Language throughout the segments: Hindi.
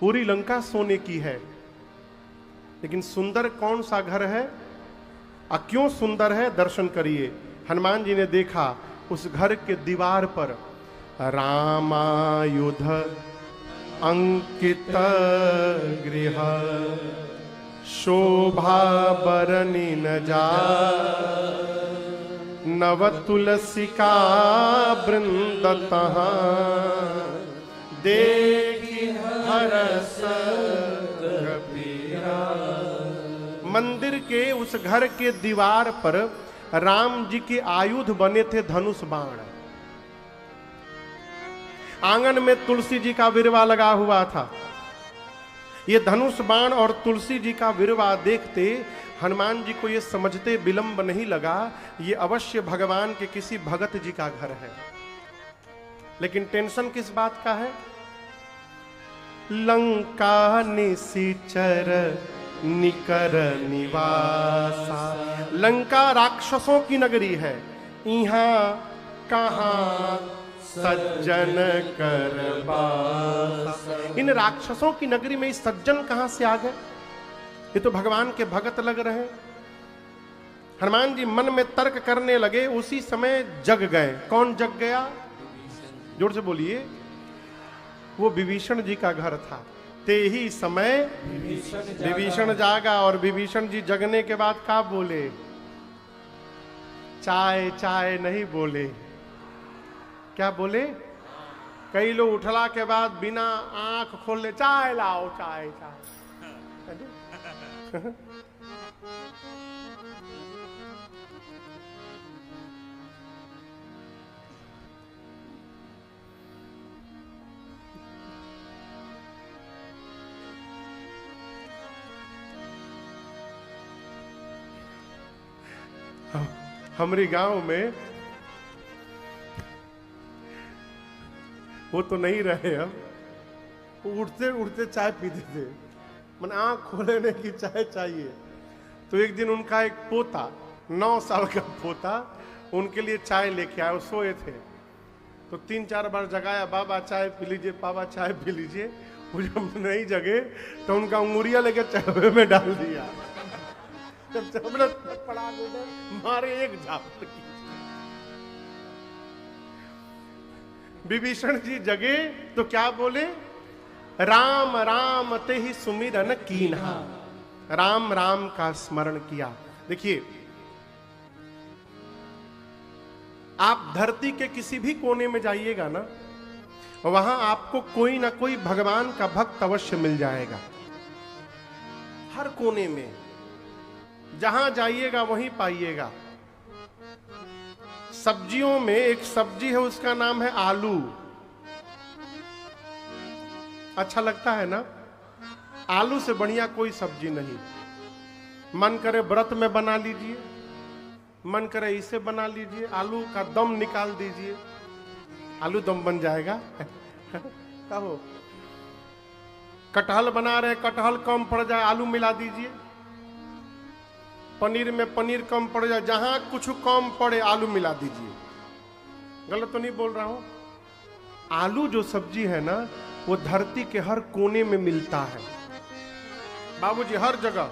पूरी लंका सोने की है, लेकिन सुंदर कौन सा घर है और क्यों सुंदर है, दर्शन करिए। हनुमान जी ने देखा उस घर के दीवार पर रामायुध अंकित गृह शोभा बरनी न जा नव तुलसी का वृंद तहाँ देखी हरस कबीरा। मंदिर के उस घर के दीवार पर राम जी के आयुध बने थे, धनुष बाण। आंगन में तुलसी जी का विरवा लगा हुआ था। ये धनुष बाण और तुलसी जी का विरवा देखते हनुमान जी को ये समझते विलंब नहीं लगा, ये अवश्य भगवान के किसी भगत जी का घर है। लेकिन टेंशन किस बात का है? लंका निशिचर निकर निवासा। लंका राक्षसों की नगरी है, यहाँ कहाँ सज्जन कर बासा। इन राक्षसों की नगरी में सज्जन कहां से आ गए? ये तो भगवान के भगत लग रहे हैं। हनुमान जी मन में तर्क करने लगे, उसी समय जग गए। कौन जग गया? जोर से बोलिए। वो विभीषण जी का घर था। ते ही समय विभीषण जागा, और विभीषण जी जगने के बाद क्या बोले? चाय चाय नहीं बोले। क्या बोले? कई लोग उठला के बाद बिना आंख खोले चाय लाओ, चाय चाय। हमारे गांव में वो तो नहीं रहे, अब उठते उठते चाय पीते थे, मन आंख खोलने की चाय चाहिए। तो एक दिन उनका एक पोता, 9 साल का पोता, उनके लिए चाय लेके आया। वो सोए थे तो 3-4 बार जगाया, बाबा चाय पी लीजिए, बाबा चाय पी लीजिए। वो जब नहीं जगे तो उनका अंगुरिया लेके चाय में डाल दिया। जब चबलत पड़ा मारे एक झापट। विभीषण जी जगे तो क्या बोले? राम राम ते ही सुमिरन कीन्हा। राम राम का स्मरण किया। देखिए, आप धरती के किसी भी कोने में जाइएगा ना, वहां आपको कोई ना कोई भगवान का भक्त अवश्य मिल जाएगा। हर कोने में जहां जाइएगा वहीं पाइएगा। सब्जियों में एक सब्जी है, उसका नाम है आलू। अच्छा लगता है ना? आलू से बढ़िया कोई सब्जी नहीं। मन करे व्रत में बना लीजिए, मन करे इसे बना लीजिए, आलू का दम निकाल दीजिए, आलू दम बन जाएगा। कहो कटहल बना रहे, कटहल कम पड़ जाए, आलू मिला दीजिए। पनीर में पनीर कम पड़ जाए, जहां कुछ कम पड़े आलू मिला दीजिए। गलत तो नहीं बोल रहा हूं? आलू जो सब्जी है ना, वो धरती के हर कोने में मिलता है बाबूजी, हर जगह।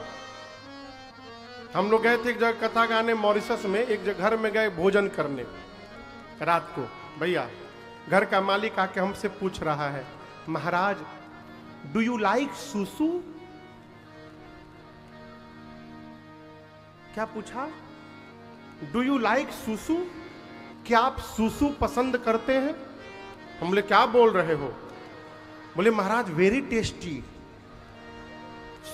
हम लोग गए थे एक जगह कथा गाने, मॉरिशस में। एक जगह घर में गए भोजन करने रात को। भैया, घर का मालिक आके हमसे पूछ रहा है, महाराज डू यू लाइक सुसु? क्या पूछा? डू यू लाइक सुसु? क्या आप सुसु पसंद करते हैं? हम बोले क्या बोल रहे हो? बोले महाराज वेरी टेस्टी,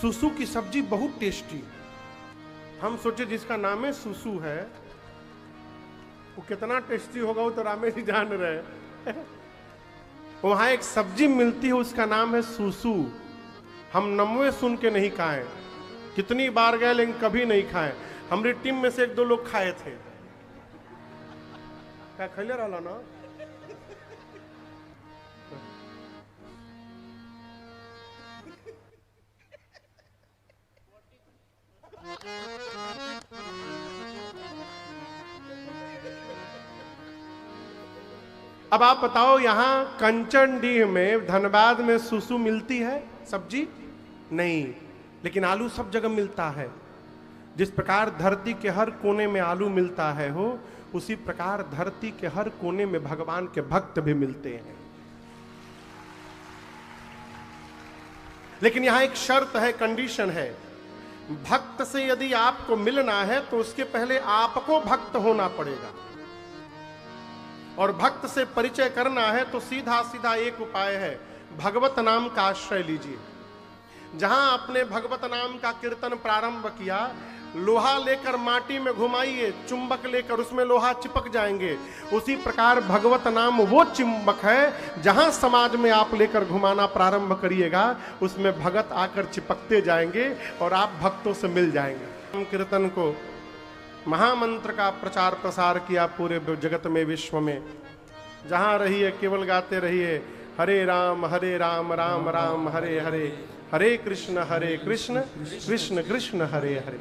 सुसु की सब्जी बहुत टेस्टी। हम सोचे जिसका नाम है सुसु है, वो कितना टेस्टी होगा वो तो रामेश जी जान रहे। वहां एक सब्जी मिलती है, उसका नाम है सुसु। हम नमवे सुन के नहीं खाए, कितनी बार गए लेकिन कभी नहीं खाए। हमारी टीम में से 1-2 लोग खाए थे। क्या खैले रहा ना? अब आप बताओ, यहां कंचनडीह में, धनबाद में सुसु मिलती है सब्जी? नहीं, लेकिन आलू सब जगह मिलता है। जिस प्रकार धरती के हर कोने में आलू मिलता है हो, उसी प्रकार धरती के हर कोने में भगवान के भक्त भी मिलते हैं। लेकिन यहां एक शर्त है, कंडीशन है। भक्त से यदि आपको मिलना है तो उसके पहले आपको भक्त होना पड़ेगा। और भक्त से परिचय करना है तो सीधा सीधा एक उपाय है, भगवत नाम का आश्रय लीजिए। जहां आपने भगवत नाम का कीर्तन प्रारंभ किया, लोहा लेकर माटी में घुमाइए, चुंबक लेकर उसमें लोहा चिपक जाएंगे। उसी प्रकार भगवत नाम वो चुंबक है, जहां समाज में आप लेकर घुमाना प्रारंभ करिएगा, उसमें भगत आकर चिपकते जाएंगे और आप भक्तों से मिल जाएंगे। कीर्तन को, महामंत्र का प्रचार प्रसार किया पूरे जगत में, विश्व में। जहां रहिए केवल गाते रहिए, हरे राम राम राम हरे हरे, हरे कृष्ण कृष्ण कृष्ण हरे हरे।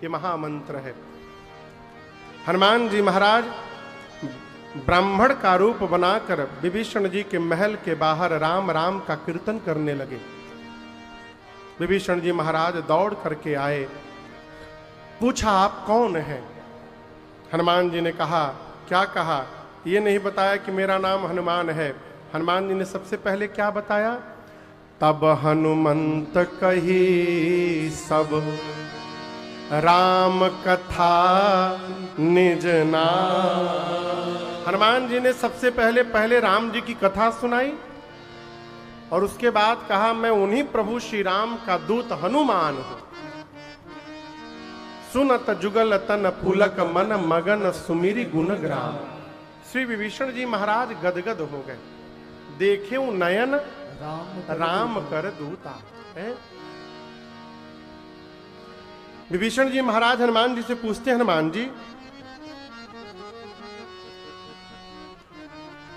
ये महामंत्र है। हनुमान जी महाराज ब्राह्मण का रूप बनाकर विभीषण जी के महल के बाहर राम राम का कीर्तन करने लगे। विभीषण जी महाराज दौड़ करके आए, पूछा आप कौन हैं? हनुमान जी ने कहा, क्या कहा? ये नहीं बताया कि मेरा नाम हनुमान है। हनुमान जी ने सबसे पहले क्या बताया? तब हनुमंत कही सब राम कथा निज नाम। हनुमान जी ने सबसे पहले राम जी की कथा सुनाई और उसके बाद कहा, मैं उन्हीं प्रभु श्री राम का दूत हनुमान हूं। सुनत जुगल तन पुलक मन मगन सुमिरी गुणग्राम। श्री विभीषण जी महाराज गदगद हो गए। देखे नयन राम कर दूता है। विभीषण जी महाराज हनुमान जी से पूछते, हनुमान जी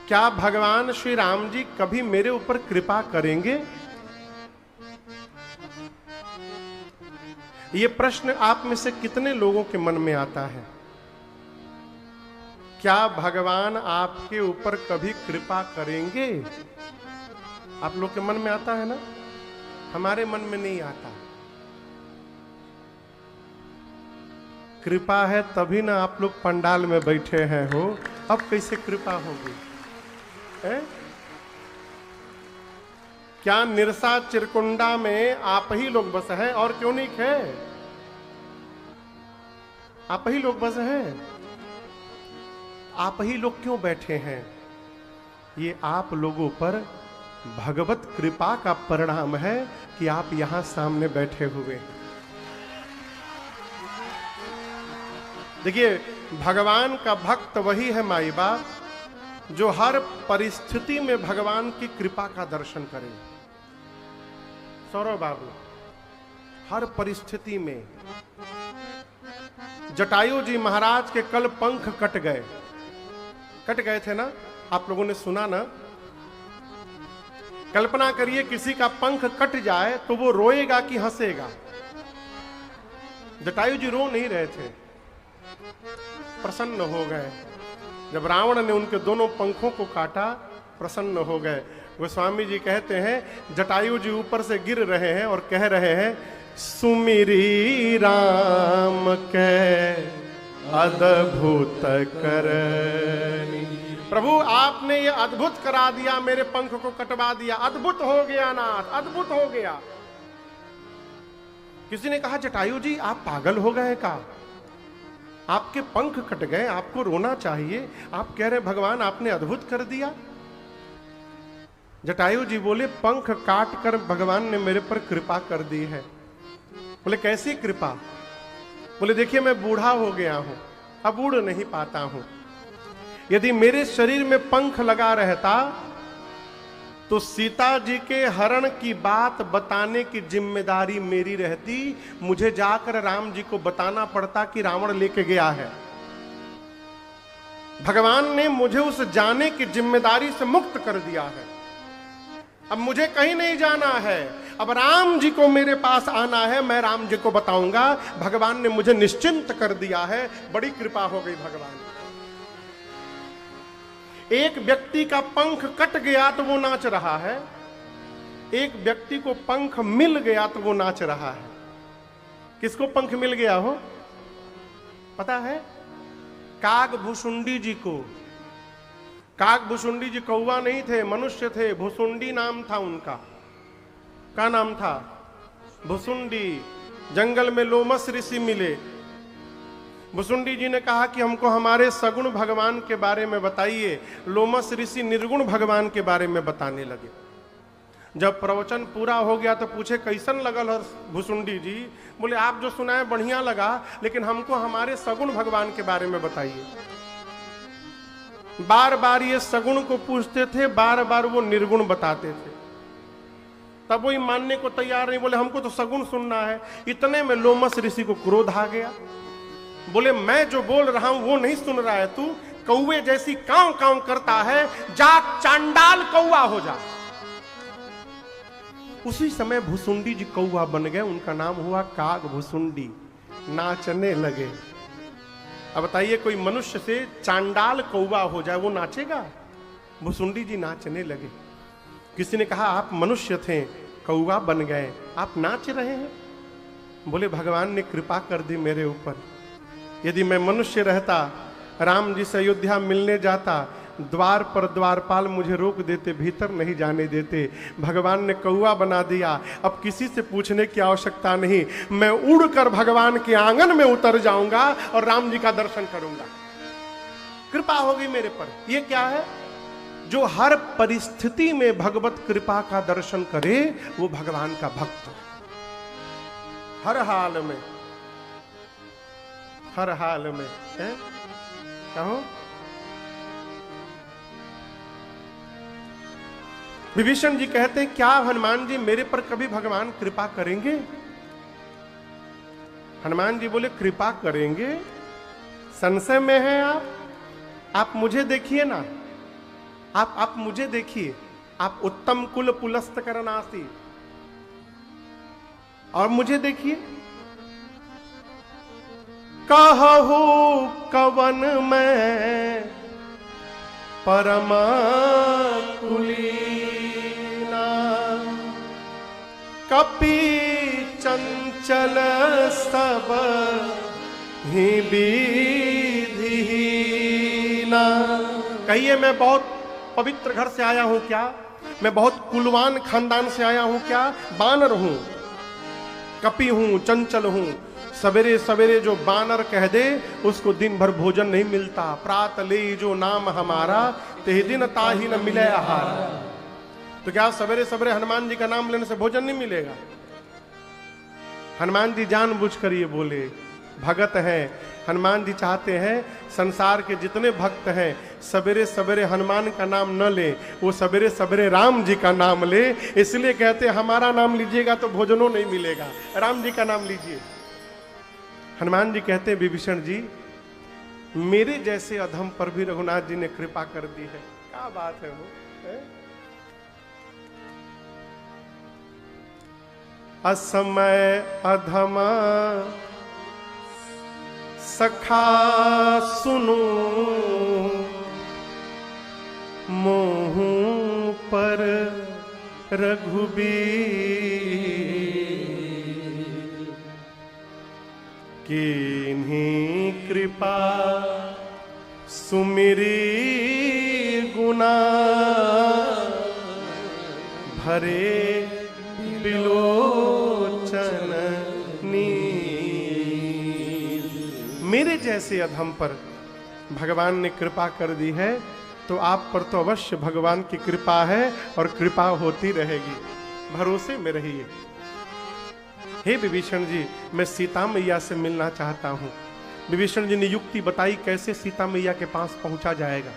क्या भगवान श्री राम जी कभी मेरे ऊपर कृपा करेंगे? ये प्रश्न आप में से कितने लोगों के मन में आता है? क्या भगवान आपके ऊपर कभी कृपा करेंगे? आप लोग के मन में आता है ना? हमारे मन में नहीं आता। कृपा है तभी ना आप लोग पंडाल में बैठे हैं हो, अब कैसे कृपा होगी है? क्या निरसा चिरकुंडा में आप ही लोग बस हैं और क्यों नहीं है? आप ही लोग बस हैं। आप ही लोग क्यों बैठे हैं? ये आप लोगों पर भगवत कृपा का परिणाम है कि आप यहां सामने बैठे हुए हैं। देखिए, भगवान का भक्त वही है माई बाप जो हर परिस्थिति में भगवान की कृपा का दर्शन करे। सौरभ बाबू, हर परिस्थिति में। जटायु जी महाराज के कल पंख कट गए थे ना? आप लोगों ने सुना ना? कल्पना करिए किसी का पंख कट जाए तो वो रोएगा कि हंसेगा? जटायु जी रो नहीं रहे थे, प्रसन्न हो गए। जब रावण ने उनके दोनों पंखों को काटा, प्रसन्न हो गए। गोस्वामी जी कहते हैं, जटायु जी ऊपर से गिर रहे हैं और कह रहे हैं, सुमिरी राम के अद्भुत करनी। प्रभु आपने ये अद्भुत करा दिया, मेरे पंख को कटवा दिया, अद्भुत हो गया नाथ, अद्भुत हो गया। किसी ने कहा, जटायु जी आप पागल हो गए का? आपके पंख कट गए, आपको रोना चाहिए। आप कह रहे भगवान आपने अद्भुत कर दिया। जटायु जी बोले, पंख काट कर भगवान ने मेरे पर कृपा कर दी है। बोले कैसी कृपा? बोले देखिए मैं बूढ़ा हो गया हूं, अब उड़ नहीं पाता हूं। यदि मेरे शरीर में पंख लगा रहता तो सीता जी के हरण की बात बताने की जिम्मेदारी मेरी रहती। मुझे जाकर राम जी को बताना पड़ता कि रावण लेके गया है। भगवान ने मुझे उस जाने की जिम्मेदारी से मुक्त कर दिया है। अब मुझे कहीं नहीं जाना है, अब राम जी को मेरे पास आना है, मैं राम जी को बताऊंगा। भगवान ने मुझे निश्चिंत कर दिया है। बड़ी कृपा हो गई भगवान। एक व्यक्ति का पंख कट गया तो वो नाच रहा है, एक व्यक्ति को पंख मिल गया तो वो नाच रहा है। किसको पंख मिल गया हो पता है? काग भुसुंडी जी को। काग भुसुंडी जी कौवा नहीं थे, मनुष्य थे। भुसुंडी नाम था उनका। क्या नाम था? भुसुंडी। जंगल में लोमस ऋषि मिले। भुसुंडी जी ने कहा कि हमको हमारे सगुण भगवान के बारे में बताइए। लोमस ऋषि निर्गुण भगवान के बारे में बताने लगे। जब प्रवचन पूरा हो गया तो पूछे कैसन लगल हर भुसुंडी जी? बोले आप जो सुनाए बढ़िया लगा, लेकिन हमको हमारे सगुण भगवान के बारे में बताइए। बार बार ये सगुण को पूछते थे, बार बार वो निर्गुण बताते थे। तब वो मानने को तैयार नहीं, बोले हमको तो सगुण सुनना है। इतने में लोमस ऋषि को क्रोध आ गया। बोले मैं जो बोल रहा हूं वो नहीं सुन रहा है तू? कौवे जैसी कांव कांव करता है, जाग चांडाल कौवा हो जा। उसी समय भुसुंडी जी कौवा बन गए। उनका नाम हुआ काग भुसुंडी। नाचने लगे। अब बताइए कोई मनुष्य से चांडाल कौवा हो जाए, वो नाचेगा? भुसुंडी जी नाचने लगे। किसी ने कहा आप मनुष्य थे, कौवा बन गए, आप नाच रहे हैं? बोले भगवान ने कृपा कर दी मेरे ऊपर। यदि मैं मनुष्य रहता, राम जी से अयोध्या मिलने जाता, द्वार पर द्वारपाल मुझे रोक देते, भीतर नहीं जाने देते। भगवान ने कौवा बना दिया। अब किसी से पूछने की आवश्यकता नहीं, मैं उड़कर भगवान के आंगन में उतर जाऊंगा और राम जी का दर्शन करूंगा। कृपा होगी मेरे पर। यह क्या है? जो हर परिस्थिति में भगवत कृपा का दर्शन करे वो भगवान का भक्त है। हर हाल में, हर हाल में है? कहो विभीषण जी कहते हैं क्या हनुमान जी मेरे पर कभी भगवान कृपा करेंगे? हनुमान जी बोले कृपा करेंगे, संशय में है आप मुझे देखिए ना, आप मुझे देखिए। आप उत्तम कुल पुलस्त करनासी, और मुझे देखिए। कहू कवन में परमा कुलीना, कपि चंचल सब ही विधिहीना। कहिए मैं बहुत पवित्र घर से आया हूं क्या? मैं बहुत कुलवान खानदान से आया हूं क्या? बानर हूं, कपि हूं, चंचल हूं। सवेरे सवेरे जो बानर कह दे उसको दिन भर भोजन नहीं मिलता। प्रात ले जो नाम हमारा, ते दिन ताही न मिले आहार। तो क्या सवेरे सवेरे हनुमान जी का नाम लेने से भोजन नहीं मिलेगा? हनुमान जी जानबूझकर ये बोले। भगत है हनुमान जी, चाहते हैं संसार के जितने भक्त हैं सवेरे सवेरे हनुमान का नाम न ले, वो सवेरे सवेरे राम जी का नाम ले। इसलिए कहते हैं हमारा नाम लीजिएगा तो भोजनों नहीं मिलेगा, राम जी का नाम लीजिए। हनुमान जी कहते हैं विभीषण जी मेरे जैसे अधम पर भी रघुनाथ जी ने कृपा कर दी है। क्या बात है वो है? असमय अधमा सखा सुनो, मोहू पर रघुबीर, किन्हीं कृपा सुमिरी गुना, भरे बिलोचन नीर। मेरे जैसे अधम पर भगवान ने कृपा कर दी है, तो आप पर तो अवश्य भगवान की कृपा है और कृपा होती रहेगी। भरोसे में रहिए। हे विभीषण जी मैं सीता मैया से मिलना चाहता हूं। विभीषण जी ने युक्ति बताई कैसे सीता मैया के पास पहुंचा जाएगा।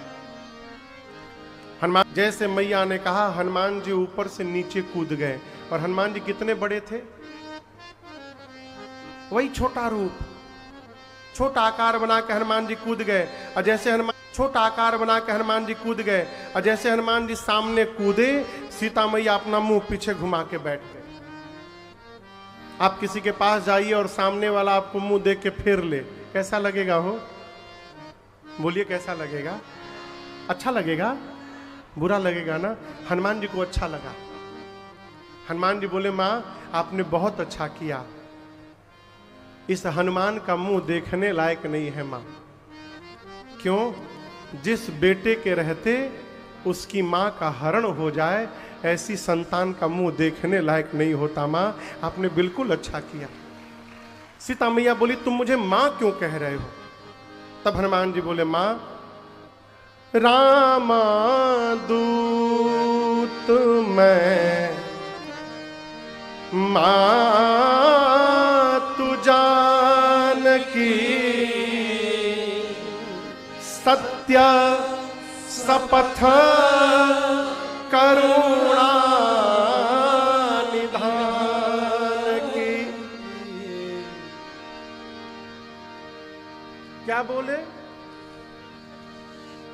हनुमान जैसे मैया ने कहा, हनुमान जी ऊपर से नीचे कूद गए। और हनुमान जी कितने बड़े थे? वही छोटा रूप, छोटा आकार बना के हनुमान जी कूद गए। और जैसे हनुमान छोटा आकार बना के हनुमान जी कूद गए, और जैसे हनुमान जी सामने कूदे, सीता मैया अपना मुंह पीछे घुमा के बैठ गए। आप किसी के पास जाइए और सामने वाला आपको मुंह देख के फेर ले, कैसा लगेगा हो? बोलिए कैसा लगेगा? अच्छा लगेगा, बुरा लगेगा ना? हनुमान जी को अच्छा लगा। हनुमान जी बोले माँ आपने बहुत अच्छा किया, इस हनुमान का मुंह देखने लायक नहीं है माँ। क्यों? जिस बेटे के रहते उसकी माँ का हरण हो जाए, ऐसी संतान का मुंह देखने लायक नहीं होता माँ, आपने बिल्कुल अच्छा किया। सीता मैया बोली तुम मुझे माँ क्यों कह रहे हो? तब हनुमान जी बोले माँ रामा दूत मैं, माँ तू जानकी, सत्य शपथ करुणा निधान की। क्या बोले?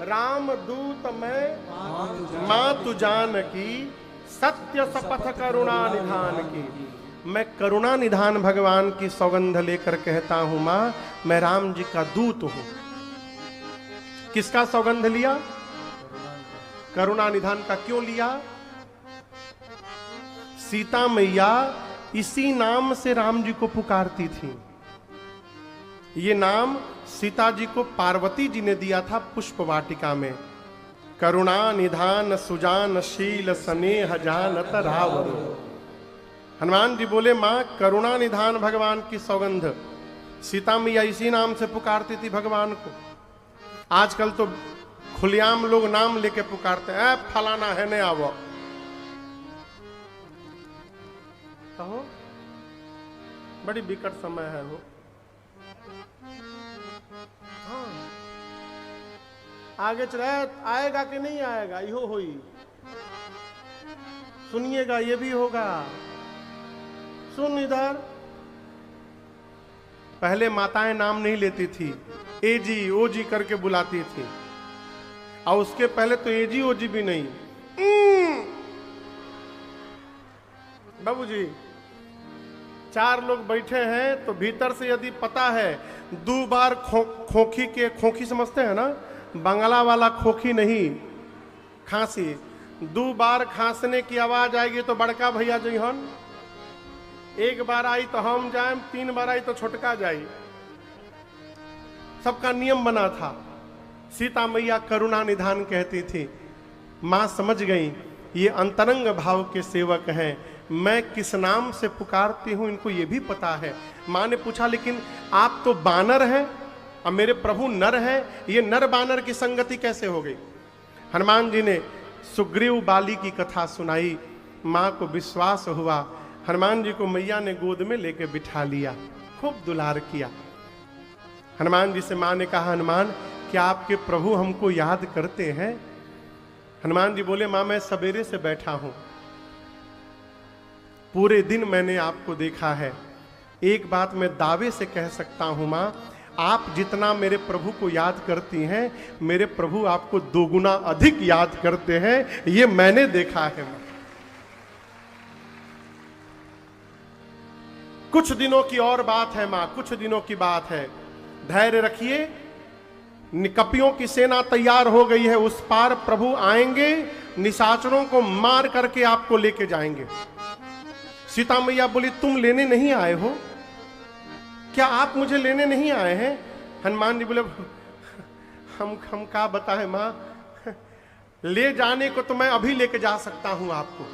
राम दूत मैं, माँ तू जानकी, सत्य शपथ करुणा निधान की। मैं करुणा निधान भगवान की सौगंध लेकर कहता हूं मां, मैं राम जी का दूत हूं। किसका सौगंध लिया? करुणा निधान का। क्यों लिया? सीता मैया इसी नाम से राम जी को पुकारती थी। ये नाम सीता जी को पार्वती जी ने दिया था पुष्प वाटिका में। करुणा निधान सुजान शील स्नेह जानत रावण। हनुमान जी बोले मां करुणा निधान भगवान की सौगंध। सीता मैया इसी नाम से पुकारती थी भगवान को। आजकल तो खुलेआम लोग नाम लेके पुकारते हैं, फलाना है ने आवो। कहो बड़ी विकट समय है वो। हाँ आगे चला आएगा कि नहीं आएगा, यो हुई सुनिएगा, ये भी होगा। सुन इधर, पहले माताएं नाम नहीं लेती थी, ए जी ओ जी करके बुलाती थी, और उसके पहले तो ए जी ओ जी भी नहीं। बाबूजी 4 लोग बैठे हैं तो भीतर से यदि पता है 2 बार खोखी के, खोखी समझते हैं ना, बंगला वाला खोखी नहीं, खांसी, 2 बार खांसने की आवाज आएगी तो बड़का भैया जइहन, 1 बार आई तो हम जाए, 3 बार आई तो छोटका जाई। सबका नियम बना था। सीता मैया करुणा निधान कहती थी। मां समझ गई ये अंतरंग भाव के सेवक हैं, मैं किस नाम से पुकारती हूं इनको ये भी पता है। मां ने पूछा लेकिन आप तो बानर हैं और मेरे प्रभु नर हैं, ये नर बानर की संगति कैसे हो गई? हनुमान जी ने सुग्रीव बाली की कथा सुनाई। मां को विश्वास हुआ। हनुमान जी को मैया ने गोद में लेके बिठा लिया, खूब दुलार किया। हनुमान जी से मां ने कहा हनुमान क्या आपके प्रभु हमको याद करते हैं? हनुमान जी बोले मां मैं सवेरे से बैठा हूं, पूरे दिन मैंने आपको देखा है। एक बात मैं दावे से कह सकता हूं मां, आप जितना मेरे प्रभु को याद करती हैं, मेरे प्रभु आपको 2 गुना अधिक याद करते हैं, ये मैंने देखा है मां। कुछ दिनों की और बात है मां, कुछ दिनों की बात है, धैर्य रखिए। कपियों की सेना तैयार हो गई है, उस पार प्रभु आएंगे, निशाचरों को मार करके आपको लेके जाएंगे। सीता मैया बोली तुम लेने नहीं आए हो क्या? आप मुझे लेने नहीं आए हैं? हनुमान जी बोले हम क्या बताएं मां, ले जाने को तो मैं अभी लेके जा सकता हूं आपको,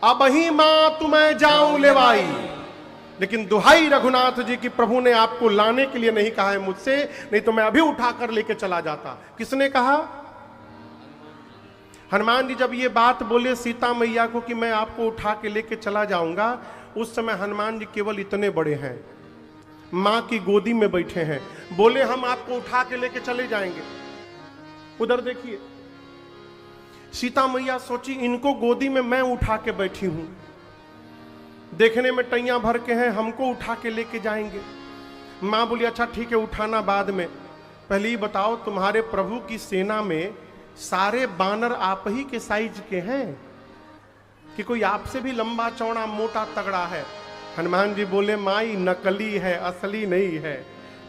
अब ही मां तुम्हें जाऊं लेवाई, लेकिन दुहाई रघुनाथ जी की प्रभु ने आपको लाने के लिए नहीं कहा है मुझसे, नहीं तो मैं अभी उठाकर लेके चला जाता। किसने कहा? हनुमान जी जब ये बात बोले सीता मैया को कि मैं आपको उठा के लेके चला जाऊंगा, उस समय हनुमान जी केवल इतने बड़े हैं, मां की गोदी में बैठे हैं। बोले हम आपको उठा के लेके चले जाएंगे। उधर देखिए सीता मैया सोची इनको गोदी में मैं उठा के बैठी हूं, देखने में टैया भर के हैं, हमको उठा के लेके जाएंगे। मां बोली अच्छा ठीक है उठाना बाद में, पहले ही बताओ तुम्हारे प्रभु की सेना में सारे बानर आप ही के साइज के हैं कि कोई आपसे भी लंबा चौड़ा मोटा तगड़ा है? हनुमान जी बोले माई नकली है, असली नहीं है।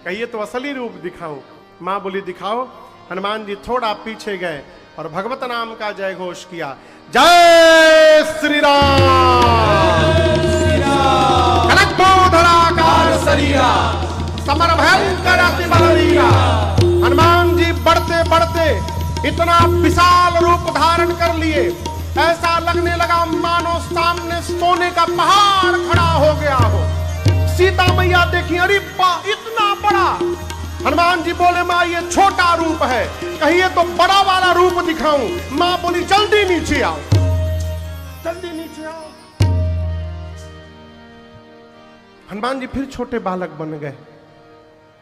कहिए तो असली रूप दिखाऊं? मां बोली दिखाओ। हनुमान जी थोड़ा पीछे गए और भगवत नाम का जय घोष किया। जय श्री राम, कनकधराकार शरीरा समर भयंकर अति बलवीरा। हनुमान जी बढ़ते बढ़ते इतना विशाल रूप धारण कर लिए, ऐसा लगने लगा मानो सामने सोने का पहाड़ खड़ा हो गया हो। सीता मैया देखी, अरे इतना बड़ा। हनुमान जी बोले माँ ये छोटा रूप है, कहिए तो बड़ा वाला रूप दिखाऊं। माँ बोली जल्दी नीचे आओ, जल्दी नीचे आओ। हनुमान जी फिर छोटे बालक बन गए।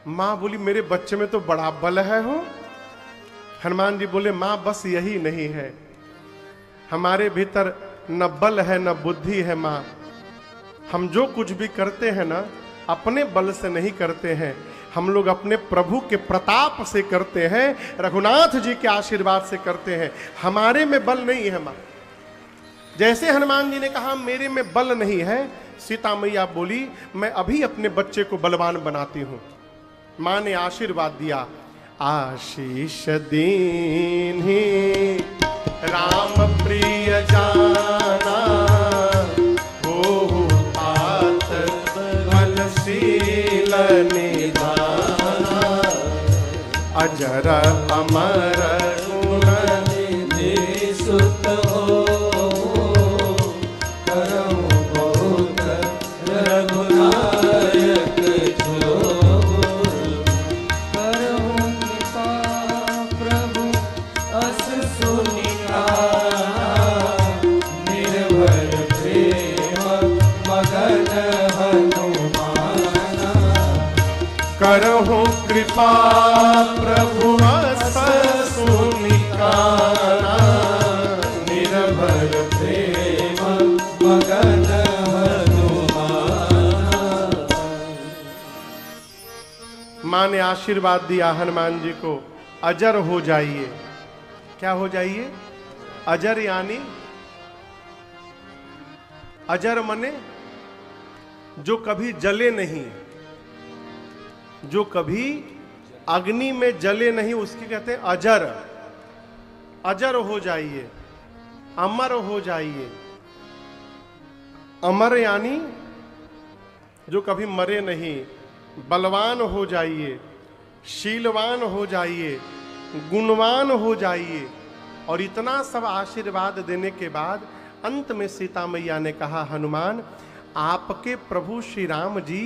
माँ बोली मेरे बच्चे में तो बड़ा बल है हो। हनुमान जी बोले माँ बस यही नहीं है, हमारे भीतर न बल है न बुद्धि है माँ। हम जो कुछ भी करते हैं ना अपने बल से नहीं करते हैं, हम लोग अपने प्रभु के प्रताप से करते हैं, रघुनाथ जी के आशीर्वाद से करते हैं। हमारे में बल नहीं है माँ। जैसे हनुमान जी ने कहा मेरे में बल नहीं है, सीता मैया बोली मैं अभी अपने बच्चे को बलवान बनाती हूं। मां ने आशीर्वाद दिया, आशीष दीन्ही राम प्रिय जाना, हो तात बलशील निधाना, अजर अमर गुण निधि सुत हो, करहु बहुत रघुनायक जो, करहु कृपा प्रभु अस सुनिया, निर्भर प्रेम मगन हनुमाना, करहु कृपा प्रभु अस सुनिकाना, निर्भर प्रेम मगन हनुमाना। मां ने आशीर्वाद दिया हनुमान जी को, अजर हो जाइए। क्या हो जाइए? अजर यानी अजर मने जो कभी जले नहीं, जो कभी अग्नि में जले नहीं, उसकी कहते हैं अजर। अजर हो जाइए, अमर हो जाइए। अमर यानी जो कभी मरे नहीं, बलवान हो जाइए, शीलवान हो जाइए, गुणवान हो जाइए। और इतना सब आशीर्वाद देने के बाद अंत में सीता मैया ने कहा हनुमान आपके प्रभु श्री राम जी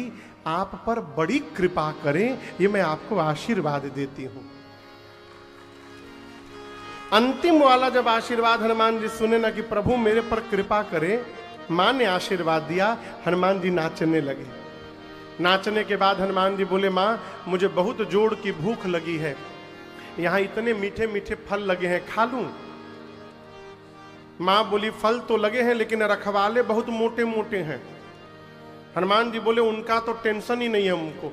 आप पर बड़ी कृपा करें, ये मैं आपको आशीर्वाद देती हूं। अंतिम वाला जब आशीर्वाद हनुमान जी सुने ना कि प्रभु मेरे पर कृपा करें, मां ने आशीर्वाद दिया, हनुमान जी नाचने लगे। नाचने के बाद हनुमान जी बोले मां मुझे बहुत जोर की भूख लगी है, यहां इतने मीठे मीठे फल लगे हैं, खा लूं? मां बोली फल तो लगे हैं लेकिन रखवाले बहुत मोटे मोटे हैं। हनुमान जी बोले उनका तो टेंशन ही नहीं है हमको,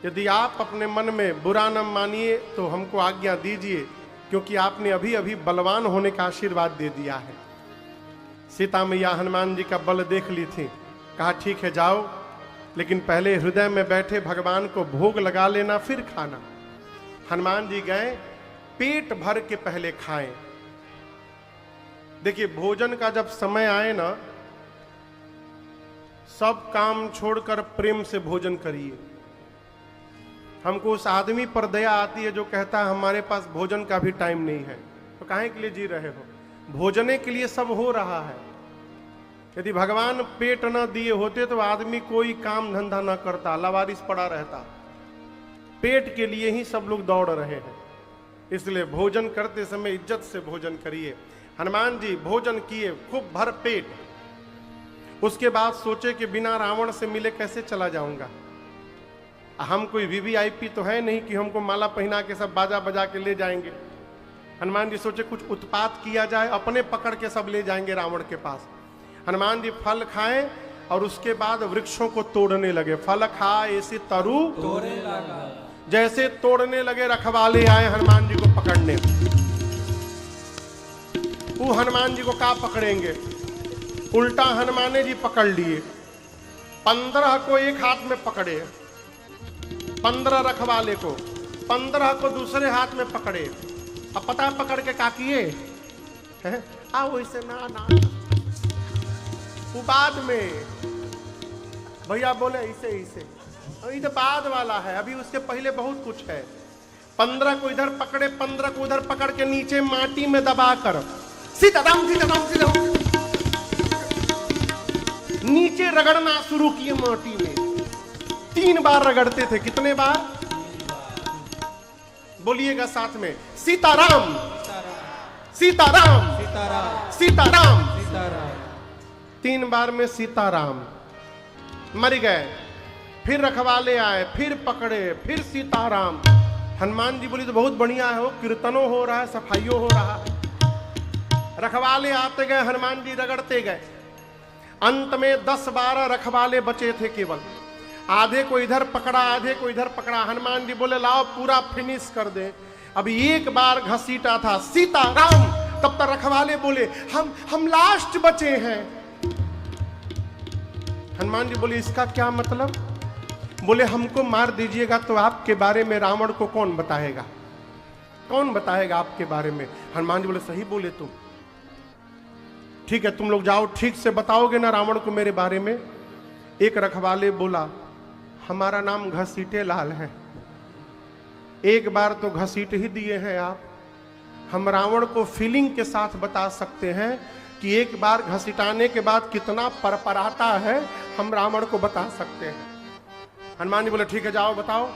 यदि आप अपने मन में बुरा न मानिए तो हमको आज्ञा दीजिए, क्योंकि आपने अभी अभी बलवान होने का आशीर्वाद दे दिया है। सीता मैया हनुमान जी का बल देख ली थी, कहा ठीक है जाओ, लेकिन पहले हृदय में बैठे भगवान को भोग लगा लेना फिर खाना। हनुमान जी गए, पेट भर के पहले खाएं। देखिए भोजन का जब समय आए ना, सब काम छोड़कर प्रेम से भोजन करिए। हमको उस आदमी पर दया आती है जो कहता है हमारे पास भोजन का भी टाइम नहीं है, तो काहे के लिए जी रहे हो? भोजने के लिए सब हो रहा है। यदि भगवान पेट न दिए होते तो आदमी कोई काम धंधा न करता, लावारिस पड़ा रहता। पेट के लिए ही सब लोग दौड़ रहे हैं, इसलिए भोजन करते समय इज्जत से भोजन करिए। हनुमान जी भोजन किए खूब भर पेट। उसके बाद सोचे कि बिना रावण से मिले कैसे चला जाऊंगा। हम कोई वीवीआईपी तो है नहीं कि हमको माला पहना के सब बाजा बजा के ले जाएंगे। हनुमान जी सोचे कुछ उत्पात किया जाए, अपने पकड़ के सब ले जाएंगे रावण के पास। हनुमान जी फल खाएं और उसके बाद वृक्षों को तोड़ने लगे। फल खाए ऐसे तरु तोड़ने लगा। जैसे तोड़ने लगे रखवाले आए हनुमान जी को पकड़ने। वो हनुमान जी को क्या पकड़ेंगे, उल्टा हनुमान जी पकड़ लिए। 15 को एक हाथ में पकड़े, 15 रखवाले को 15 को दूसरे हाथ में पकड़े। अब पता है पकड़ के का किए हैं? आओ इसे ना ना वो बाद में भैया बोले इसे इसे, अभी तो बाद वाला है, अभी उसके पहले बहुत कुछ है। 15 को इधर पकड़े, 15 को उधर पकड़ के नीचे माटी में दबा कर सीताराम सीताराम सीताराम नीचे रगड़ना शुरू किए माटी में। 3 बार रगड़ते थे। कितने बार बोलिएगा साथ में? सीताराम सीताराम सीताराम सीताराम सीताराम। 3 बार में सीताराम मर गए। फिर रखवाले आए, फिर पकड़े, फिर सीताराम। हनुमान जी बोली तो बहुत बढ़िया है, हो कीर्तनों हो रहा है, सफाइयों हो रहा है। रखवाले आते गए, हनुमान जी रगड़ते गए। अंत में 10-12 रखवाले बचे थे केवल। आधे को इधर पकड़ा, आधे को इधर पकड़ा। हनुमान जी बोले लाओ पूरा फिनिश कर दे। अभी एक बार घसीटा था सीताराम, तब तक रखवाले बोले हम लास्ट बचे हैं। हनुमान जी बोले इसका क्या मतलब? बोले हमको मार दीजिएगा तो आपके बारे में रावण को कौन बताएगा? कौन बताएगा आपके बारे में? हनुमान जी बोले सही बोले तुम, ठीक है तुम लोग जाओ, ठीक से बताओगे ना रावण को मेरे बारे में? एक रखवाले बोला हमारा नाम घसीटे लाल है। एक बार तो घसीट ही दिए हैं आप। हम रावण को फीलिंग के साथ बता सकते हैं कि एक बार घसीटाने के बाद कितना परपराता है, हम रावण को बता सकते हैं। हनुमान जी बोले ठीक है जाओ बताओ।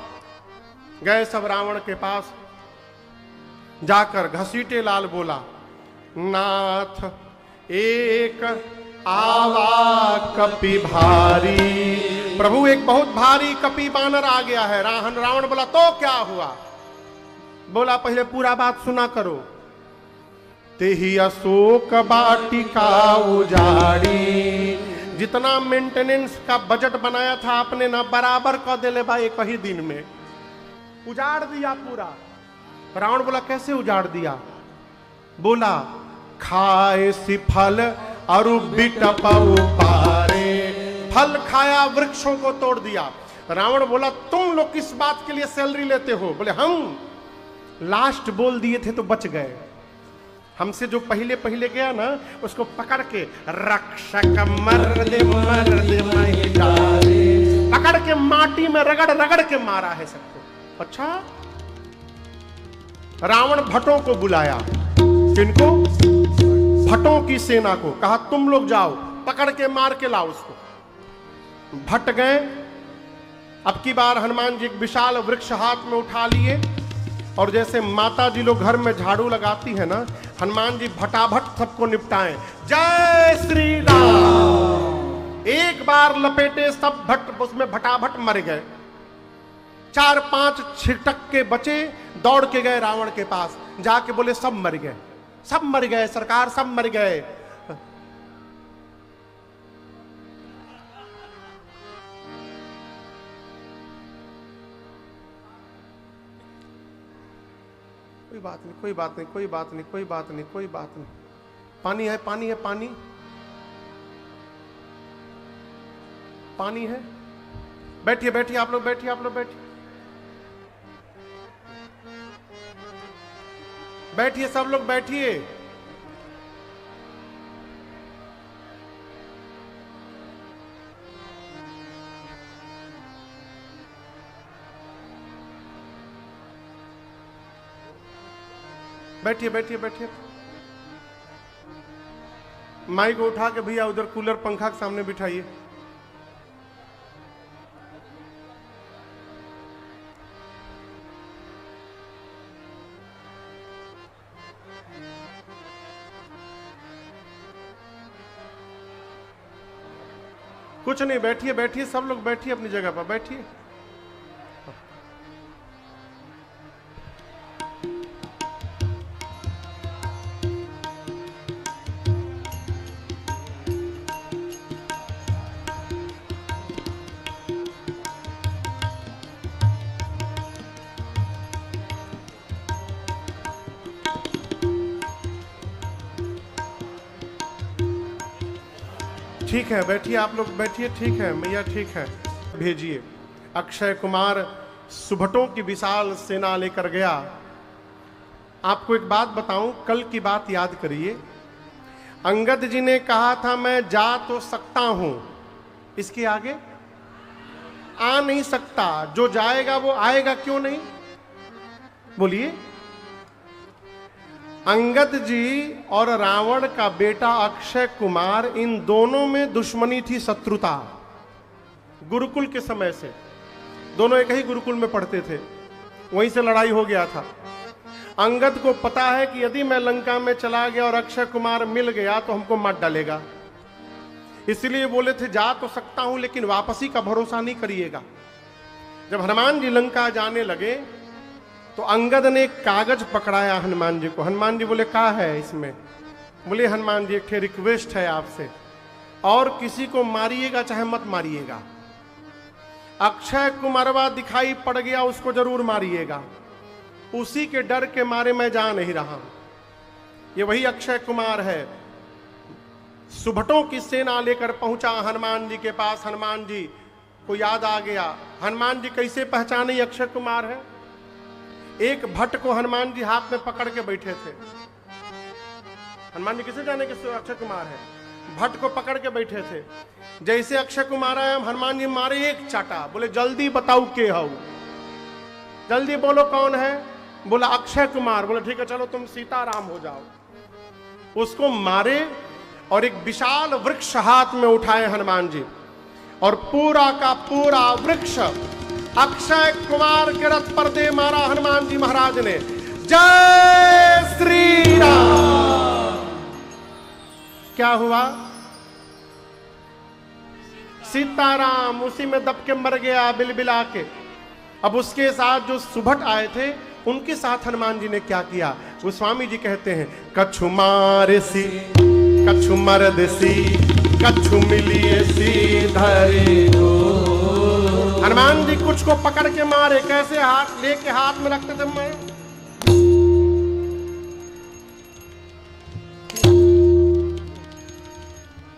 गए सब रावण के पास। जाकर घसीटे लाल बोला नाथ एक आवा कपि भारी। प्रभु एक बहुत भारी कपि बानर आ गया है। रावण बोला तो क्या हुआ? बोला पहले पूरा बात सुना करो। तेही अशोक वाटिका उजाड़ी। जितना मेंटेनेंस का बजट बनाया था आपने ना बराबर कर दिले भाई, एक ही दिन में उजाड़ दिया पूरा। रावण बोला कैसे उजाड़ दिया? बोला खाए सी फल अरु बिटपउ पारे। फल खाया, वृक्षों को तोड़ दिया। रावण बोला तुम लोग किस बात के लिए सैलरी लेते हो? बोले हम लास्ट बोल दिए थे तो बच गए। हमसे जो पहले पहले गया ना उसको पकड़ के रक्षक मर्द महिला पकड़ के माटी में रगड़ रगड़ के मारा है सबको। अच्छा, रावण भट्टों को बुलाया। किनको? भट्टों की सेना को। कहा तुम लोग जाओ पकड़ के मार के लाओ उसको। भट्ट गए। अब की बार हनुमान जी एक विशाल वृक्ष हाथ में उठा लिए और जैसे माता जी लोग घर में झाड़ू लगाती है ना, हनुमान जी भटाभट सबको निपटाएं। जय श्री राम। एक बार लपेटे सब भट्ट उसमें भटाभट मर गए। 4-5 छिटक के बचे, दौड़ के गए रावण के पास। जाके बोले सब मर गए, सब मर गए सरकार, सब मर गए। कोई बात नहीं, कोई बात नहीं, कोई बात नहीं, कोई बात नहीं, कोई बात नहीं। पानी है, पानी है, पानी पानी है। बैठिए बैठिए आप लोग, बैठिए आप लोग, बैठिए बैठिए सब लोग बैठिए। बैठिए बैठिए बैठिए। माइक को उठा के भैया उधर कूलर पंखा के सामने बिठाइए। कुछ नहीं, बैठिए बैठिए सब लोग, बैठिए अपनी जगह पर बैठिए। ठीक है बैठिए आप लोग, बैठिए। ठीक है मैया, ठीक है। भेजिए अक्षय कुमार सुभटों की विशाल सेना लेकर गया। आपको एक बात बताऊं, कल की बात याद करिए। अंगद जी ने कहा था मैं जा तो सकता हूं, इसके आगे आ नहीं सकता। जो जाएगा वो आएगा क्यों नहीं? बोलिए। अंगद जी और रावण का बेटा अक्षय कुमार, इन दोनों में दुश्मनी थी, शत्रुता। गुरुकुल के समय से दोनों एक ही गुरुकुल में पढ़ते थे, वहीं से लड़ाई हो गया था। अंगद को पता है कि यदि मैं लंका में चला गया और अक्षय कुमार मिल गया तो हमको मार डालेगा, इसलिए बोले थे जा तो सकता हूं लेकिन वापसी का भरोसा नहीं करिएगा। जब हनुमान जी लंका जाने लगे तो अंगद ने एक कागज पकड़ाया हनुमान जी को। हनुमान जी बोले क्या है इसमें? बोले हनुमान जी एक रिक्वेस्ट है आपसे, और किसी को मारिएगा चाहे मत मारिएगा। अक्षय कुमारवा दिखाई पड़ गया उसको जरूर मारिएगा, उसी के डर के मारे मैं जा नहीं रहा। ये वही अक्षय कुमार है। सुभटों की सेना लेकर पहुंचा हनुमान जी के पास। हनुमान जी को याद आ गया। हनुमान जी कैसे पहचाने अक्षय कुमार है? एक भट्ट को हनुमान जी हाथ में पकड़ के बैठे थे। हनुमान जी किसे जाने कि अक्षय कुमार है? भट्ट को पकड़ के बैठे थे। जैसे अक्षय कुमार आया, हनुमान जी मारे एक चाटा। बोले जल्दी बताओ के हो, जल्दी बोलो कौन है? बोला अक्षय कुमार। बोले ठीक है चलो तुम सीताराम हो जाओ। उसको मारे और एक विशाल वृक्ष हाथ में उठाए हनुमान जी, और पूरा का पूरा वृक्ष अक्षय कुमार के रथ पर दे मारा हनुमान जी महाराज ने। जय श्री राम। क्या हुआ? सीताराम उसी में दब के मर गया बिलबिला के। अब उसके साथ जो सुभट आए थे उनके साथ हनुमान जी ने क्या किया? गोस्वामी जी कहते हैं कछु मारे सी कछु मर्द सी कछु मिलिए सी धरे हो। हनुमान जी कुछ को पकड़ के मारे। कैसे? हाथ लेके हाथ में रखते थे, मैं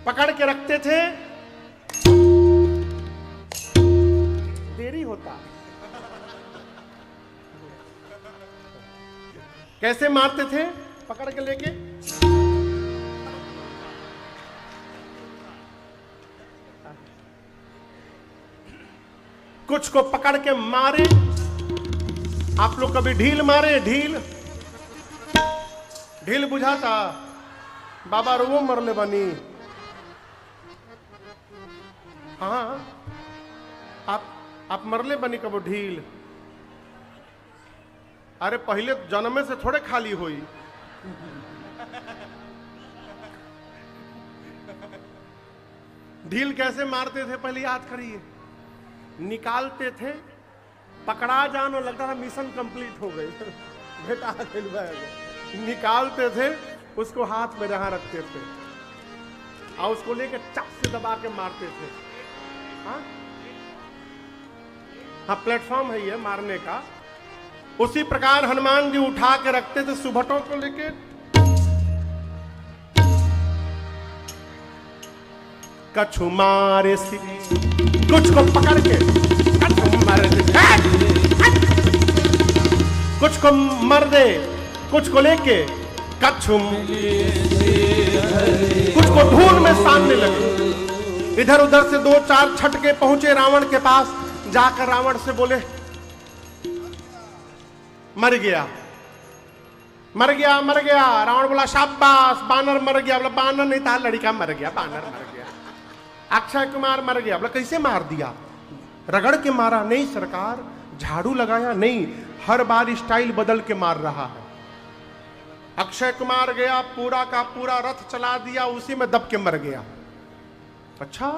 पकड़ के रखते थे, देरी होता। कैसे मारते थे? पकड़ के लेके कुछ को पकड़ के मारे। आप लोग कभी ढील मारे? ढील ढील बुझाता बाबा रो मरले बनी। हाँ आप मरले बनी कबो ढील? अरे पहले जन्म से थोड़े खाली हुई। ढील कैसे मारते थे पहले याद करिए। निकालते थे, पकड़ा जानो लगता था मिशन कंप्लीट हो गई, बेटा निकालते थे, उसको हाथ में जहां रखते थे और उसको लेकर चाक से दबा के मारते थे। हाँ प्लेटफॉर्म है ये मारने का। उसी प्रकार हनुमान जी उठा के रखते थे सुभटों को लेके। कछु मारे सी कुछ को पकड़ के, कछु मारे कुछ को मर दे, कुछ को लेके कछु कुछ को धूल में सामने लगे। इधर उधर से दो चार छटके पहुंचे रावण के पास। जाकर रावण से बोले मर गया मर गया मर गया। रावण बोला शाबाश बानर मर गया। बोला बानर नहीं था, लड़का मर गया, बानर मर गया। अक्षय कुमार मर गया। बोला कैसे मार दिया? रगड़ के मारा? नहीं सरकार। झाड़ू लगाया? नहीं, हर बार स्टाइल बदल के मार रहा है। अक्षय कुमार गया, पूरा का पूरा रथ चला दिया, उसी में दब के मर गया। अच्छा।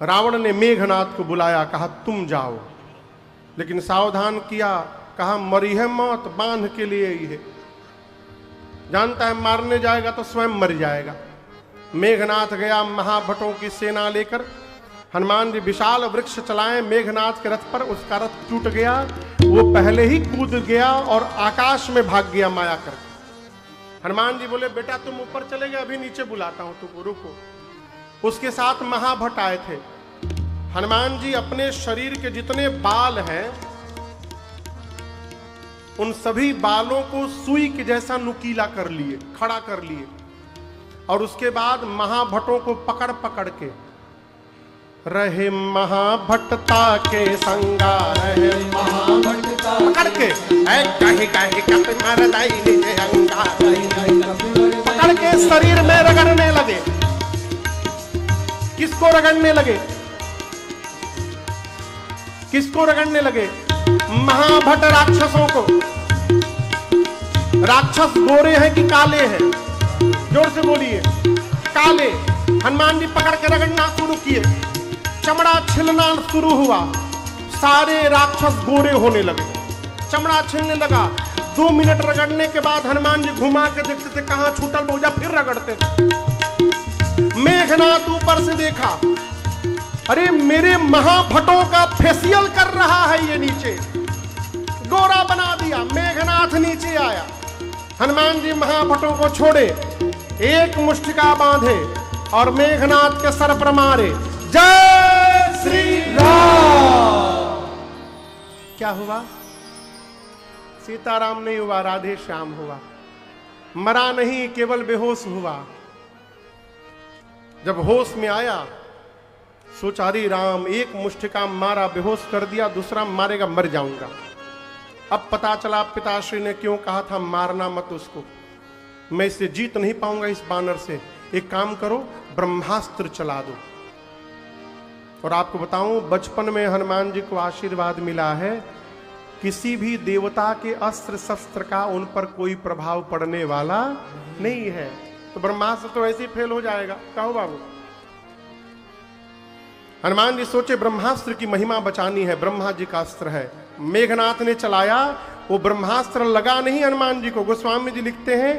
रावण ने मेघनाथ को बुलाया, कहा तुम जाओ, लेकिन सावधान किया, कहा मरी है मौत बांध के लिए ही है। जानता है मारने जाएगा तो स्वयं मर जाएगा। मेघनाथ गया महाभटों की सेना लेकर। हनुमान जी विशाल वृक्ष चलाए मेघनाथ के रथ पर। उसका रथ टूट गया, वो पहले ही कूद गया और आकाश में भाग गया माया करके। हनुमान जी बोले बेटा तुम ऊपर चले गए, अभी नीचे बुलाता हूं तुमको, रुको। उसके साथ महाभट आए थे। हनुमान जी अपने शरीर के जितने बाल हैं उन सभी बालों को सुई के जैसा नुकीला कर लिए, खड़ा कर लिए, और उसके बाद महाभटों को पकड़ पकड़ के, रहे महाभटता के संगा, रहे महाभटता पकड़ के, कहीं कहीं कप मर दाई निजे अंगा, पकड़ के शरीर में रगड़ने लगे। किसको रगड़ने लगे? किसको रगड़ने लगे? महाभट राक्षसों को। राक्षस गोरे हैं कि काले हैं? जोर से बोलिए। काले। हनुमान जी पकड़ के रगड़ना शुरू किए, चमड़ा छिलना शुरू हुआ, सारे राक्षस गोरे होने लगे, चमड़ा छिलने लगा। 2 मिनट रगड़ने के बाद हनुमान जी घुमा के देखते थे कहां छूटल बोझा, फिर रगड़ते थे। मेघनाथ ऊपर से देखा, अरे मेरे महाभटों का फेशियल कर रहा है ये, नीचे गोरा बना दिया। मेघनाथ नीचे आया, हनुमान जी महाभटों को छोड़े, एक मुष्टिका बांधे और मेघनाथ के सर पर मारे, जय श्री राम। क्या हुआ? सीताराम नहीं हुआ, राधे श्याम हुआ। मरा नहीं, केवल बेहोश हुआ। जब होश में आया सोचा, अरे राम, एक मुष्टिका मारा, बेहोश कर दिया, दूसरा मारेगा, मर जाऊंगा। अब पता चला पिताश्री ने क्यों कहा था मारना मत उसको, मैं इससे जीत नहीं पाऊंगा इस बानर से। एक काम करो, ब्रह्मास्त्र चला दो। और आपको बताऊं, बचपन में हनुमान जी को आशीर्वाद मिला है, किसी भी देवता के अस्त्र शस्त्र का उन पर कोई प्रभाव पड़ने वाला नहीं है। तो ब्रह्मास्त्र तो ऐसे ही फेल हो जाएगा। कहो बाबू। हनुमान जी सोचे ब्रह्मास्त्र की महिमा बचानी है, ब्रह्मा जी का अस्त्र है। मेघनाथ ने चलाया, वो ब्रह्मास्त्र लगा नहीं हनुमान जी को। गोस्वामी जी लिखते हैं,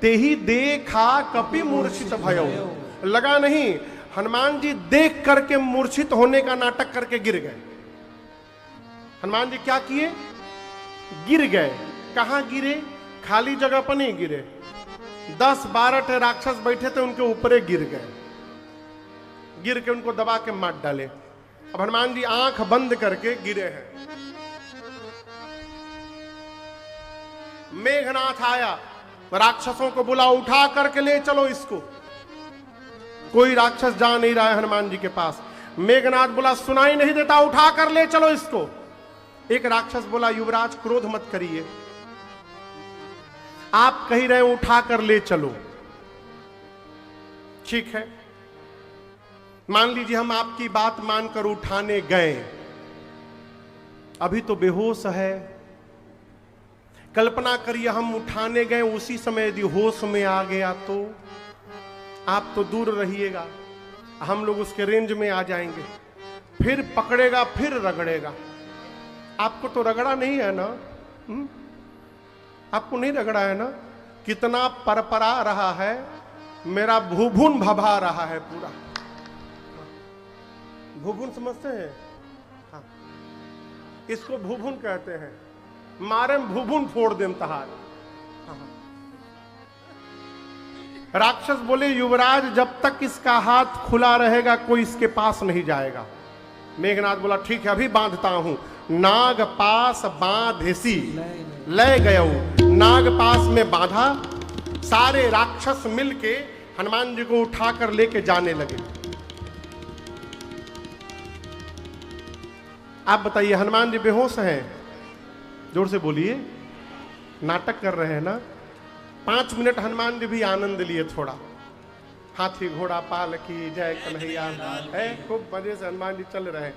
तेही देखा कपि मूर्छित भयो, लगा नहीं। हनुमान जी देख करके मूर्छित होने का नाटक करके गिर गए। हनुमान जी क्या किए? गिर गए। कहां गिरे? खाली जगह पर नहीं गिरे, 10-12 राक्षस बैठे थे, उनके ऊपर गिर गए। गिर के उनको दबा के मार डाले। अब हनुमान जी आंख बंद करके गिरे हैं। मेघनाथ आया, राक्षसों को बुला, उठा करके ले चलो इसको। कोई राक्षस जा नहीं रहा है हनुमान जी के पास। मेघनाथ बोला, सुनाई नहीं देता, उठा कर ले चलो इसको। एक राक्षस बोला, युवराज क्रोध मत करिए, आप कह रहे हैं उठा कर ले चलो, ठीक है, मान लीजिए हम आपकी बात मानकर उठाने गए, अभी तो बेहोश है। कल्पना करिए हम उठाने गए, उसी समय यदि होश में आ गया तो आप तो दूर रहिएगा, हम लोग उसके रेंज में आ जाएंगे, फिर पकड़ेगा, फिर रगड़ेगा। आपको तो रगड़ा नहीं है ना? आपको नहीं रगड़ा है ना? कितना परपरा रहा है, मेरा भूभुन भभा रहा है पूरा। भूभुन समझते हैं? हाँ, इसको भूभुन कहते हैं। मारे भूभुन फोड़ देम तहार। राक्षस बोले, युवराज जब तक इसका हाथ खुला रहेगा कोई इसके पास नहीं जाएगा। मेघनाथ बोला, ठीक है, अभी बांधता हूं। नाग पास बांधेसी ले गए। नाग पास में बांधा, सारे राक्षस मिलके हनुमान जी को उठाकर लेके जाने लगे। आप बताइए, हनुमान जी बेहोश हैं? जोर से बोलिए, नाटक कर रहे हैं ना? 5 मिनट हनुमान जी भी आनंद लिए थोड़ा। हाथी घोड़ा पाल की जय कन्हैया है, खूब मजे से हनुमान जी चल रहे हैं।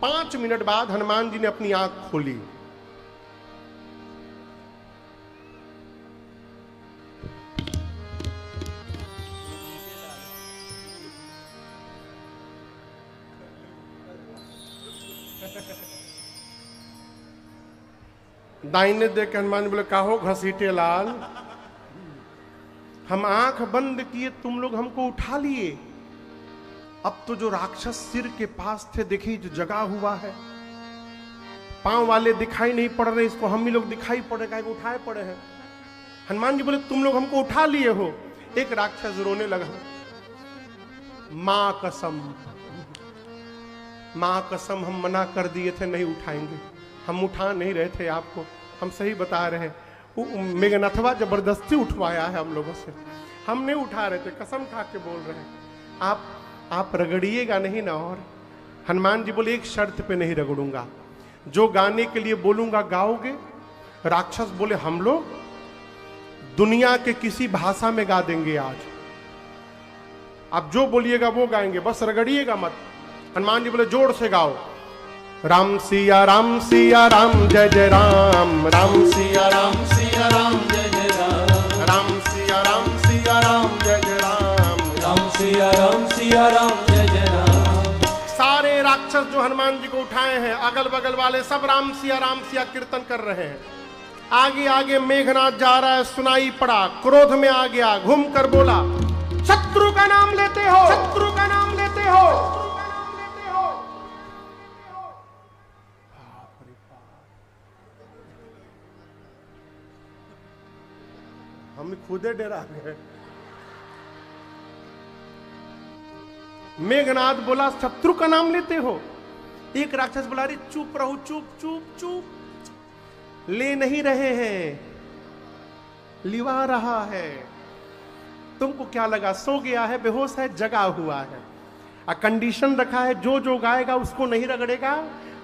5 मिनट बाद हनुमान जी ने अपनी आंख खोली। दाहिने देख के हनुमान जी बोले, काहो घसीटे लाल, हम आंख बंद किए, तुम लोग हमको उठा लिए। अब तो जो राक्षस सिर के पास थे, देखिए जो जगा हुआ है, पांव वाले दिखाई नहीं पड़ रहे, इसको हम ही लोग दिखाई पड़ेगा, उठाए पड़े हैं। हनुमान जी बोले, तुम लोग हमको उठा लिए हो। एक राक्षस रोने लगा, मां कसम, माँ कसम हम मना कर दिए थे नहीं उठाएंगे, हम उठा नहीं रहे थे आपको, हम सही बता रहे हैं। मेघनाथवा जबरदस्ती उठवाया है हम लोगों से, हम नहीं उठा रहे थे, कसम खा के बोल रहे हैं। आप रगड़िएगा नहीं ना। और हनुमान जी बोले एक शर्त पे नहीं रगड़ूंगा, जो गाने के लिए बोलूंगा गाओगे। राक्षस बोले हम लोग दुनिया के किसी भाषा में गा देंगे आज, आप जो बोलिएगा वो गाएंगे, बस रगड़िएगा मत। हनुमान जी बोले जोर से गाओ, राम सिया राम जय जय राम, राम सिया राम जय जय राम, राम सिया राम जय जय राम, राम सिया राम जय जय राम। सारे राक्षस जो हनुमान जी को उठाए हैं, अगल बगल वाले सब राम सिया कीर्तन कर रहे हैं। आगे आगे मेघनाथ जा रहा है, सुनाई पड़ा, क्रोध में आ गया, घूम कर बोला शत्रु का नाम लेते हो, शत्रु का नाम लेते हो। हम खुदे डरा गए। मेघनाथ बोला शत्रु का नाम लेते हो। एक राक्षस बोला अरे चुप रहो, चुप चुप चुप, ले नहीं रहे हैं, लिवा रहा है। तुमको क्या लगा सो गया है, बेहोश है, जगा हुआ है। कंडीशन रखा है, जो जो गाएगा उसको नहीं रगड़ेगा,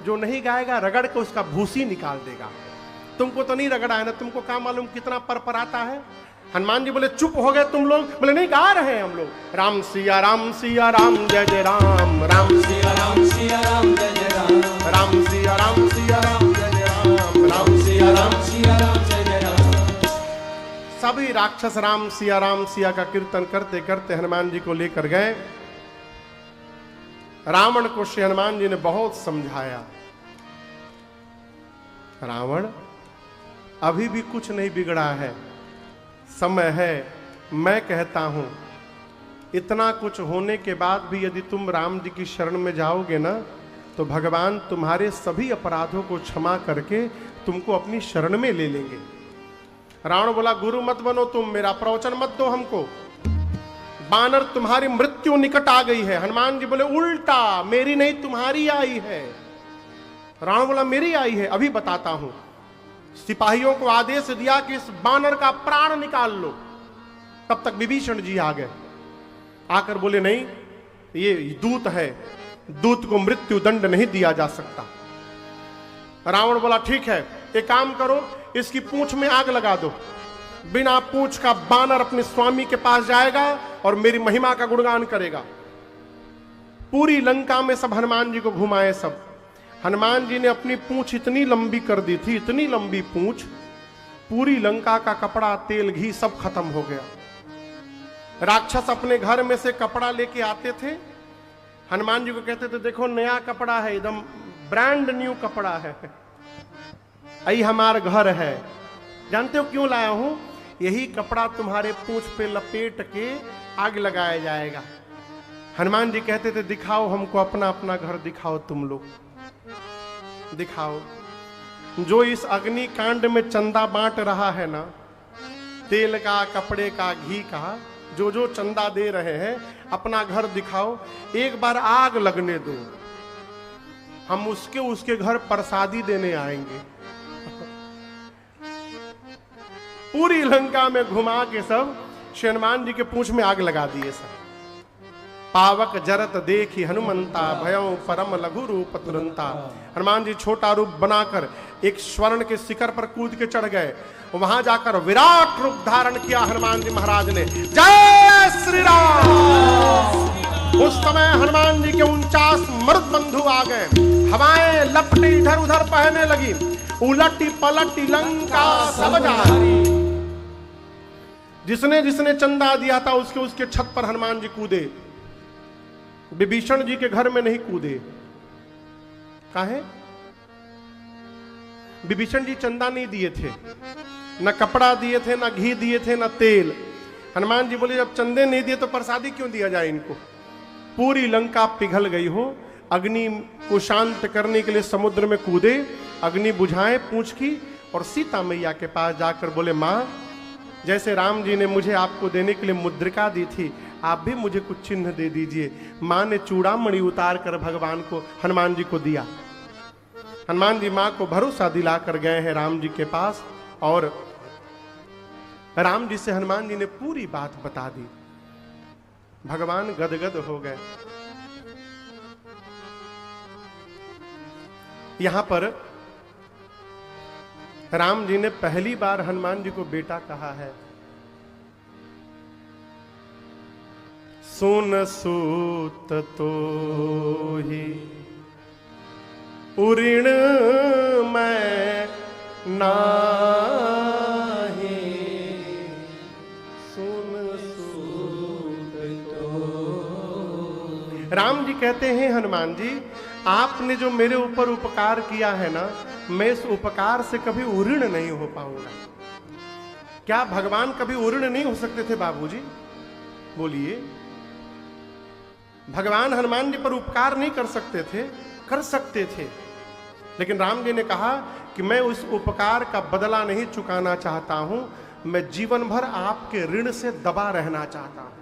जो नहीं गाएगा रगड़ के उसका भूसी निकाल देगा। तुमको तो नहीं रगड़ा है ना, तुमको क्या मालूम कितना परपराता है। हनुमान जी बोले चुप हो गए तुम लोग, बोले नहीं गा रहे हैं हम लोग, राम सिया राम जय जय राम, राम सिया राम जय जय राम, राम सिया राम जय जय राम, राम सिया राम जय जय राम। सभी राक्षस राम सिया का कीर्तन करते करते हनुमान जी को लेकर गए। रावण को श्री हनुमान जी ने बहुत समझाया, रावण अभी भी कुछ नहीं बिगड़ा है, समय है। मैं कहता हूं इतना कुछ होने के बाद भी यदि तुम राम जी की शरण में जाओगे ना, तो भगवान तुम्हारे सभी अपराधों को क्षमा करके तुमको अपनी शरण में ले लेंगे। रावण बोला गुरु मत बनो तुम, मेरा प्रवचन मत दो हमको, बानर तुम्हारी मृत्यु निकट आ गई है। हनुमान जी बोले उल्टा, मेरी नहीं तुम्हारी आई है। रावण बोला मेरी आई है, अभी बताता हूं। सिपाहियों को आदेश दिया कि इस बानर का प्राण निकाल लो। तब तक विभीषण जी आ गए, आकर बोले नहीं ये दूत है, दूत को मृत्यु दंड नहीं दिया जा सकता। रावण बोला ठीक है, एक काम करो, इसकी पूंछ में आग लगा दो। बिना पूंछ का बानर अपने स्वामी के पास जाएगा और मेरी महिमा का गुणगान करेगा। पूरी लंका में सब हनुमान जी को घुमाए। सब हनुमान जी ने अपनी पूंछ इतनी लंबी कर दी थी, इतनी लंबी पूंछ, पूरी लंका का कपड़ा तेल घी सब खत्म हो गया। राक्षस अपने घर में से कपड़ा लेके आते थे, हनुमान जी को कहते थे देखो नया कपड़ा है, एकदम ब्रांड न्यू कपड़ा है, यही हमारा घर है। जानते हो क्यों लाया हूं? यही कपड़ा तुम्हारे पूंछ पे लपेट के आग लगाया जाएगा। हनुमान जी कहते थे दिखाओ हमको अपना अपना घर, दिखाओ तुम लोग दिखाओ। जो इस अग्नि कांड में चंदा बांट रहा है ना, तेल का, कपड़े का, घी का, जो जो चंदा दे रहे हैं, अपना घर दिखाओ, एक बार आग लगने दो, हम उसके घर प्रसादी देने आएंगे। पूरी लंका में घुमा के सब हनुमान जी के पूंछ में आग लगा दिए। सब पावक जरत देखी हनुमंता, भयों परम लघु रूप तुरंता। हनुमान जी छोटा रूप बनाकर एक स्वर्ण के शिखर पर कूद के चढ़ गए। वहां जाकर विराट रूप धारण किया हनुमान जी महाराज ने। जय श्री राम। उस समय हनुमान जी के 49 मर्द बंधु आ गए। हवाएं लपटी इधर उधर बहने लगी, उलटी पलटी लंका सब जारी। जिसने जिसने चंदा दिया था उसके छत पर हनुमान जी कूदे। विभीषण जी के घर में नहीं कूदे। काहे? विभीषण जी चंदा नहीं दिए थे, न कपड़ा दिए थे, न घी दिए थे, न तेल। हनुमान जी बोले जब चंदे नहीं दिए तो प्रसादी क्यों दिया जाए इनको। पूरी लंका पिघल गई हो, अग्नि को शांत करने के लिए समुद्र में कूदे, अग्नि बुझाए पूंछ की, और सीता मैया के पास जाकर बोले मां, जैसे राम जी ने मुझे आपको देने के लिए मुद्रिका दी थी, आप भी मुझे कुछ चिन्ह दे दीजिए। माँ ने चूड़ामणि उतार कर भगवान को, हनुमान जी को दिया। हनुमान जी माँ को भरोसा दिलाकर गए हैं राम जी के पास, और राम जी से हनुमान जी ने पूरी बात बता दी। भगवान गदगद हो गए। यहां पर राम जी ने पहली बार हनुमान जी को बेटा कहा है। सुन सूत तो ही उऋण मैं नाही, सुन सूत तो। राम जी कहते हैं हनुमान जी, आपने जो मेरे ऊपर उपकार किया है ना, मैं इस उपकार से कभी उऋण नहीं हो पाऊंगा। क्या भगवान कभी उऋण नहीं हो सकते थे बाबूजी? बोलिए। भगवान हनुमान जी पर उपकार नहीं कर सकते थे? कर सकते थे, लेकिन राम जी ने कहा कि मैं उस उपकार का बदला नहीं चुकाना चाहता हूं, मैं जीवन भर आपके ऋण से दबा रहना चाहता हूं।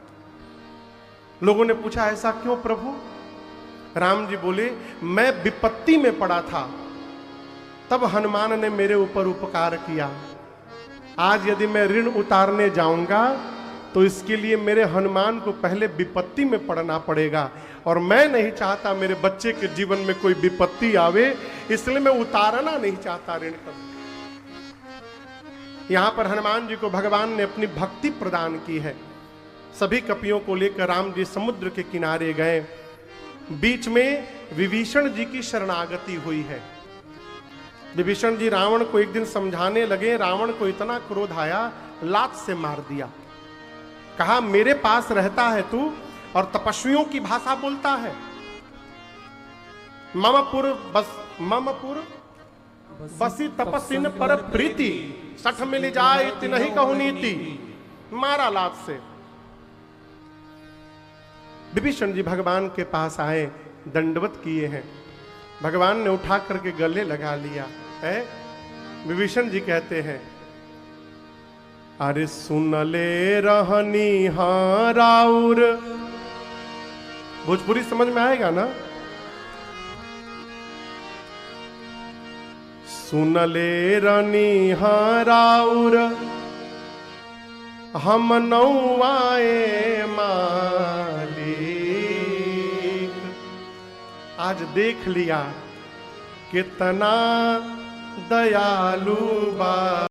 लोगों ने पूछा ऐसा क्यों प्रभु? राम जी बोले, मैं विपत्ति में पड़ा था, तब हनुमान ने मेरे ऊपर उपकार किया। आज यदि मैं ऋण उतारने जाऊंगा तो इसके लिए मेरे हनुमान को पहले विपत्ति में पड़ना पड़ेगा, और मैं नहीं चाहता मेरे बच्चे के जीवन में कोई विपत्ति आवे, इसलिए मैं उतारना नहीं चाहता ऋण कभी। यहां पर हनुमान जी को भगवान ने अपनी भक्ति प्रदान की है। सभी कपियों को लेकर राम जी समुद्र के किनारे गए। बीच में विभीषण जी की शरणागति हुई है। विभीषण जी रावण को एक दिन समझाने लगे, रावण को इतना क्रोध आया, लात से मार दिया। कहा मेरे पास रहता है तू और तपस्वियों की भाषा बोलता है। ममपुर बसी तपस्विन पर प्रीति, सठ मिल जाए नहीं कहू नीति। मारा लात से। विभीषण जी भगवान के पास आए, दंडवत किए हैं। भगवान ने उठा करके गले लगा लिया है। विभीषण जी कहते हैं, अरे सुन ले रहनी हाँ राउर। भोजपुरी समझ में आएगा ना? सुन ले रहनी हाँ राउर, हम नौआए मालिक। आज देख लिया कितना दयालु बा।